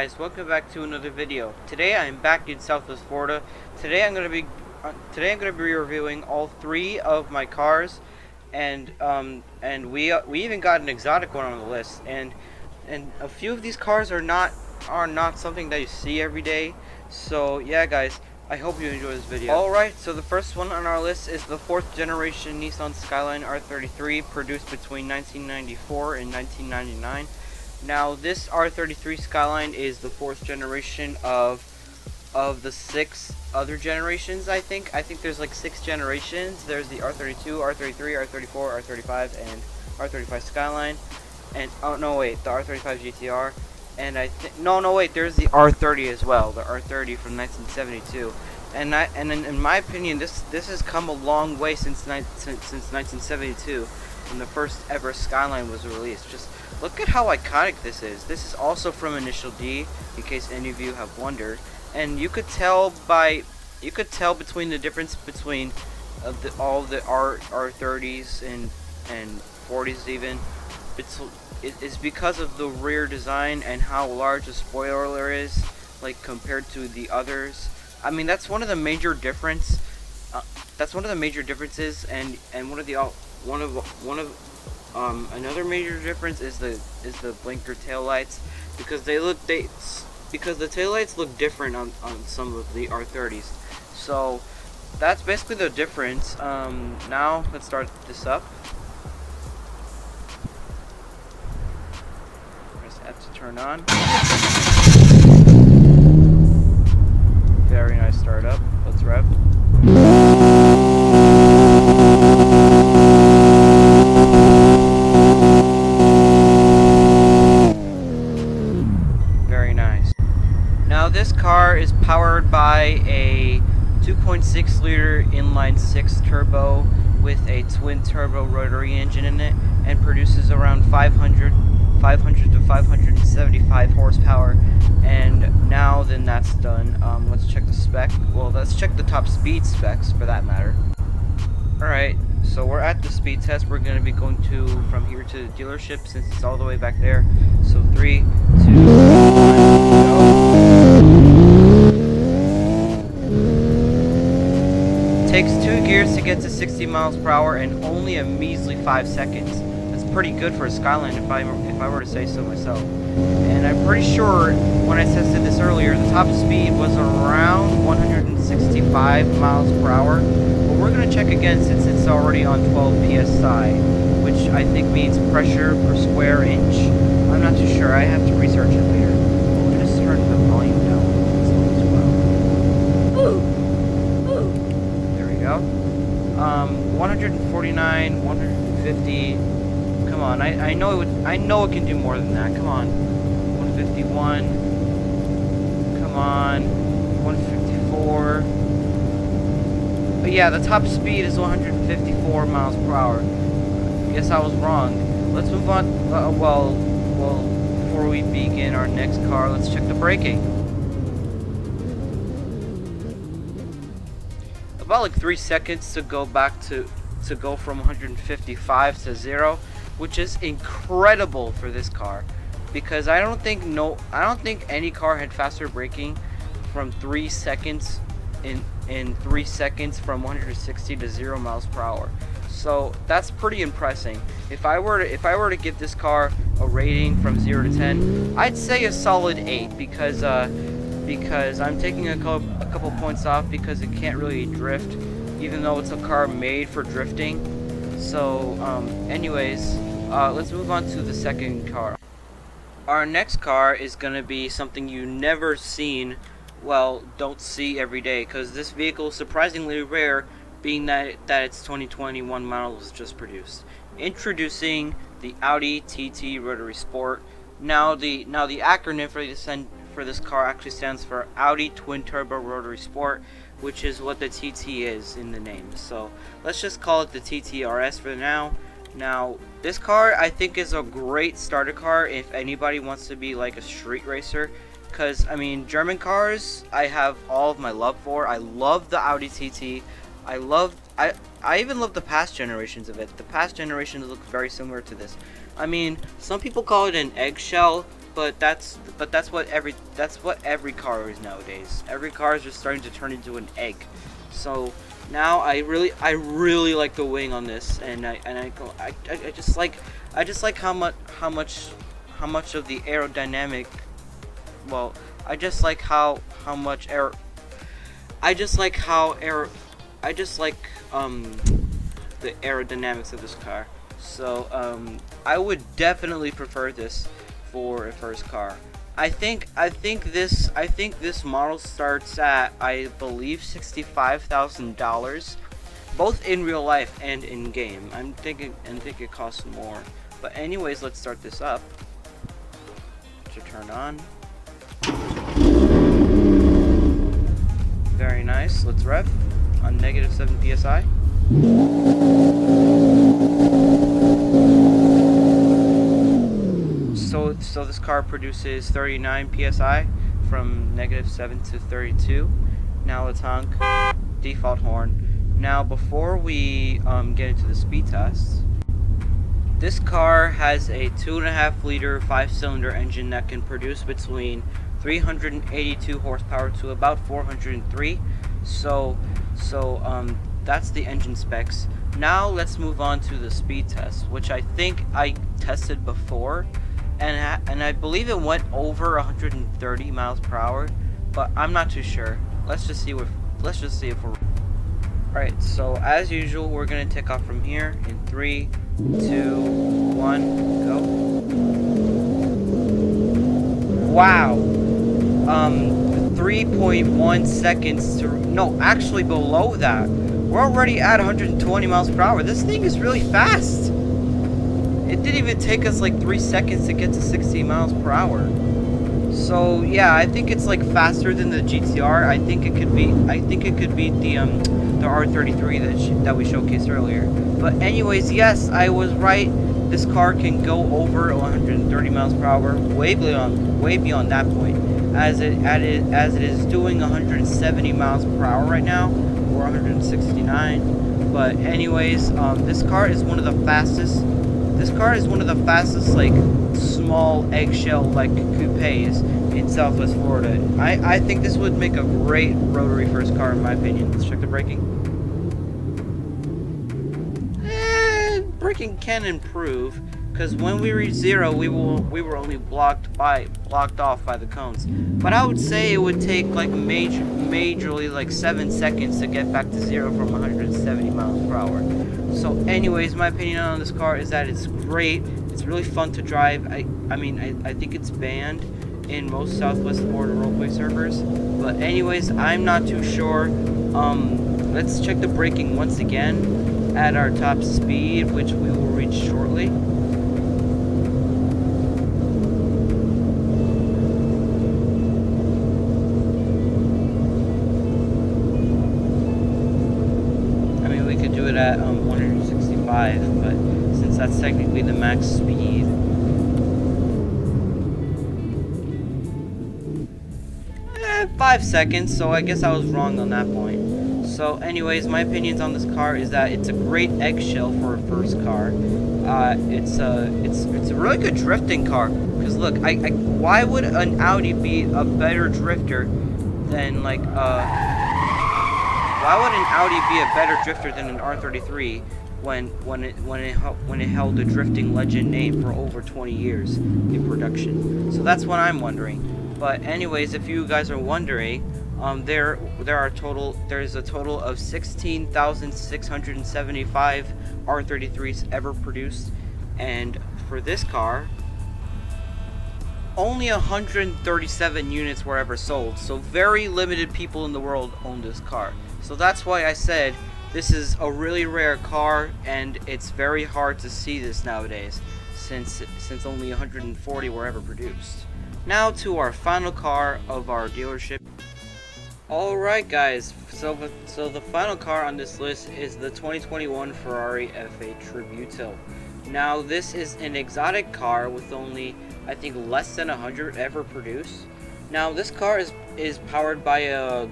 guys, welcome back to another video. Today I am back in Southwest Florida. Today I'm going to be reviewing all three of my cars, and we even got an exotic one on the list. And a few of these cars are not something that you see every day. So yeah, guys, I hope you enjoy this video. Alright, so the first one on our list is the 4th generation Nissan Skyline R33, produced between 1994 and 1999. Now, this R33 Skyline is the 4th generation of the 6 other generations, I think. I think there's like 6 generations. There's the R32, R33, R34, R35, and R35 Skyline. And, oh, no, wait, the R35 GTR. And I think, no, wait, there's the R30 as well, the R30 from 1972. And in my opinion, this has come a long way since 1972, when the first ever Skyline was released. Just look at how iconic this is. This is also from Initial D, in case any of you have wondered. And you could tell between the difference between all the R30s and 40s even. It's because of the rear design and how large the spoiler is, like compared to the others. I mean, that's one of the major differences, and another major difference is the blinker taillights, because the taillights look different on some of the R30s. So that's basically the difference. Now let's start this up. Press F to turn on. Very nice startup. Let's rev. Very nice. Now this car is powered by a 2.6 liter inline 6 turbo with a twin turbo rotary engine in it, and produces around 500 to 575 horsepower. And now then that's done, let's check the spec. Well, let's check the top speed specs for that matter. Alright, so we're at the speed test. We're going to be going from here to the dealership, since it's all the way back there. So 3, 2, 1, go. Takes 2 gears to get to 60 miles per hour and only a measly 5 seconds. That's pretty good for a Skyline, if I were to say so myself. And I'm pretty sure when I tested this earlier, the top speed was around 165 miles per hour. But we're going to check again, since it's already on 12 psi, which I think means pressure per square inch. I'm not too sure. I have to research it later. We'll just turn the volume down as well. There we go. 149, 150. Come on, I know it can do more than that. Come on. 151. Come on. 154. But yeah, the top speed is 154 miles per hour. Guess I was wrong. Let's move on. Well, before we begin our next car, let's check the braking. About like 3 seconds to go go from 155 to 0, which is incredible for this car, because I don't think any car had faster braking from 3 seconds in 3 seconds from 160 to 0 miles per hour. So that's pretty impressive. If I were to give this car a rating from 0 to 10, I'd say a solid 8, because I'm taking a couple points off because it can't really drift, even though it's a car made for drifting. So anyways, let's move on to the second car. Our next car is gonna be something you never don't see every day, because this vehicle is surprisingly rare, being that its 2021 model was just produced. Introducing the Audi TT Rotary Sport. Now the acronym for this car actually stands for Audi Twin Turbo Rotary Sport, which is what the TT is in the name. So let's just call it the TTRS for now. Now, this car I think is a great starter car if anybody wants to be like a street racer, because I mean, German cars I have all of my love for. I love the Audi TT. I even love the past generations of it. The past generations look very similar to this. I mean, some people call it an eggshell, but that's what every car is nowadays. Every car is just starting to turn into an egg. So now I really like the wing on this, and I just like how much of the aerodynamic. Well, I just like how much air. I just like the aerodynamics of this car. So I would definitely prefer this for a first car. I think this model starts at, I believe, $65,000, both in real life and in game. I think it costs more. But anyways, let's start this up. To turn on. Very nice. Let's rev on -7 psi. So this car produces 39 psi from -7 to 32. Now let's honk. Default horn. Now before we get into the speed test, this car has a 2.5 liter 5-cylinder engine that can produce between 382 horsepower to about 403. So that's the engine specs. Now let's move on to the speed test, which I think I tested before, and I believe it went over 130 miles per hour, but I'm not too sure. Let's just see if we're right. So as usual, we're gonna take off from here in 3, 2, 1, go. Wow. 3.1 seconds to, no, actually below that. We're already at 120 miles per hour. This thing is really fast. It didn't even take us like 3 seconds to get to 60 miles per hour. So yeah, I think it's like faster than the GTR. I think it could beat the R33 that we showcased earlier. But anyways, yes, I was right. This car can go over 130 miles per hour, way beyond that point. As it is doing 170 miles per hour right now, or 169. But anyways, this car is one of the fastest. This car is one of the fastest, like, small eggshell like coupes in Southwest Florida. I think this would make a great rotary first car, in my opinion. Let's check the braking. Braking can improve, because when we reach 0, we were only blocked off by the cones. But I would say it would take like majorly like 7 seconds to get back to 0 from 170 miles per hour. So anyways, my opinion on this car is that it's great. It's really fun to drive. I mean, I think it's banned in most Southwest Florida roleplay servers. But anyways, I'm not too sure. Let's check the braking once again at our top speed, which we will reach shortly. I mean, we could do it at 165, but since that's technically the max speed, 5 seconds, so I guess I was wrong on that point. So anyways, my opinions on this car is that it's a great eggshell for a first car. It's a really good drifting car. Because look, why would an Audi be a better drifter than like why would an Audi be a better drifter than an R33 when it held a drifting legend name for over 20 years in production? So that's what I'm wondering. But anyways, if you guys are wondering, there's a total of 16,675 R33s ever produced, and for this car, only 137 units were ever sold. So very limited people in the world own this car. So that's why I said this is a really rare car, and it's very hard to see this nowadays, since only 140 were ever produced. Now to our final car of our dealership. Alright guys, so the final car on this list is the 2021 Ferrari F8 Tributo. Now this is an exotic car with only, I think, less than 100 ever produced. Now this car is powered by a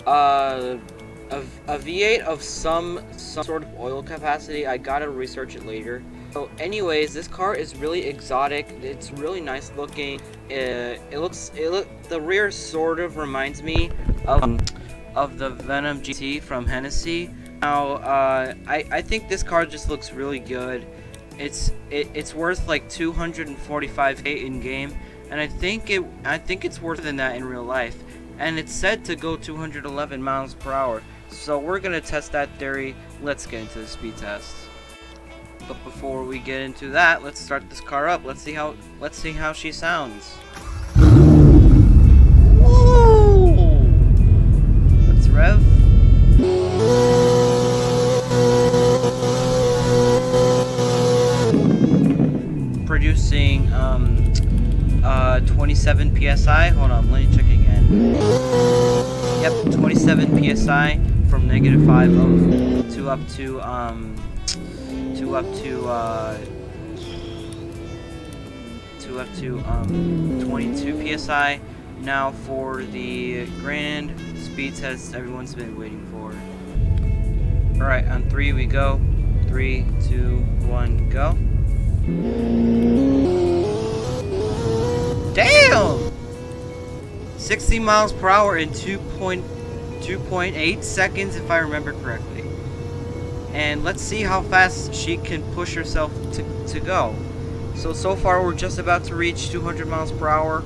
V8 of some sort of oil capacity. I gotta research it later. So anyways, this car is really exotic. It's really nice looking. The rear sort of reminds me of the Venom GT from Hennessy. Now, I think this car just looks really good. It's worth like 245k in game, and I think it's worth than that in real life. And it's said to go 211 miles per hour. So we're gonna test that theory. Let's get into the speed test. But before we get into that, let's start this car up. Let's see how she sounds. Whoa! Let's rev. Producing 27 psi. Hold on, let me check again. Yep, 27 psi from -5 to up to 22 psi. Now for the grand speed test everyone's been waiting for. Alright, on 3 we go. 3, 2, 1, go. Damn! 60 miles per hour in 2.8 seconds if I remember correctly. And let's see how fast she can push herself to go. So far we're just about to reach 200 miles per hour.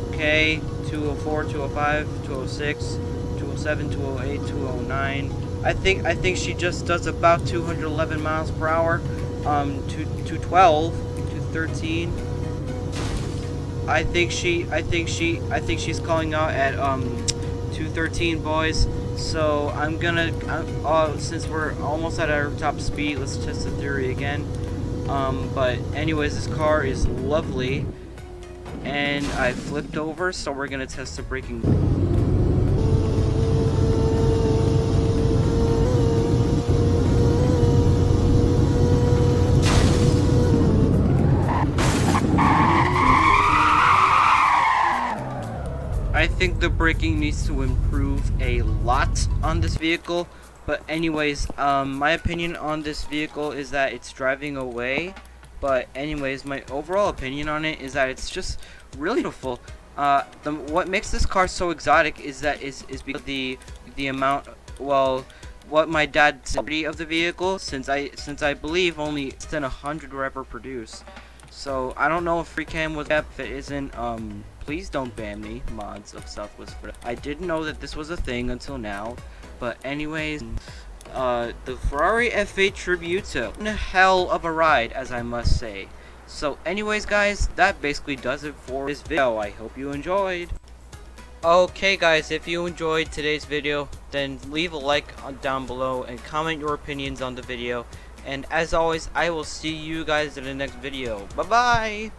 Okay, 204, 205, 206, 207, 208, 209. I think she just does about 211 miles per hour. 212, 213. I think she's calling out at 213, boys. So I'm gonna since we're almost at our top speed, let's test the theory again. But anyways, this car is lovely, and I flipped over, so we're gonna test the braking. I think the braking needs to improve a lot on this vehicle, but anyways, my opinion on this vehicle is that it's driving away. But anyways, my overall opinion on it is that it's just really beautiful. What makes this car so exotic is because the amount, well, what my dad said of the vehicle, since I believe only less than 100 were ever produced. So I don't know if free cam was up. If it isn't, please don't ban me, mods of Southwest Florida. I didn't know that this was a thing until now. But anyways, the Ferrari F8 Tributo, one hell of a ride, as I must say. So anyways guys, that basically does it for this video. I hope you enjoyed. Okay guys, if you enjoyed today's video, then leave a like down below and comment your opinions on the video. And as always, I will see you guys in the next video. Bye bye!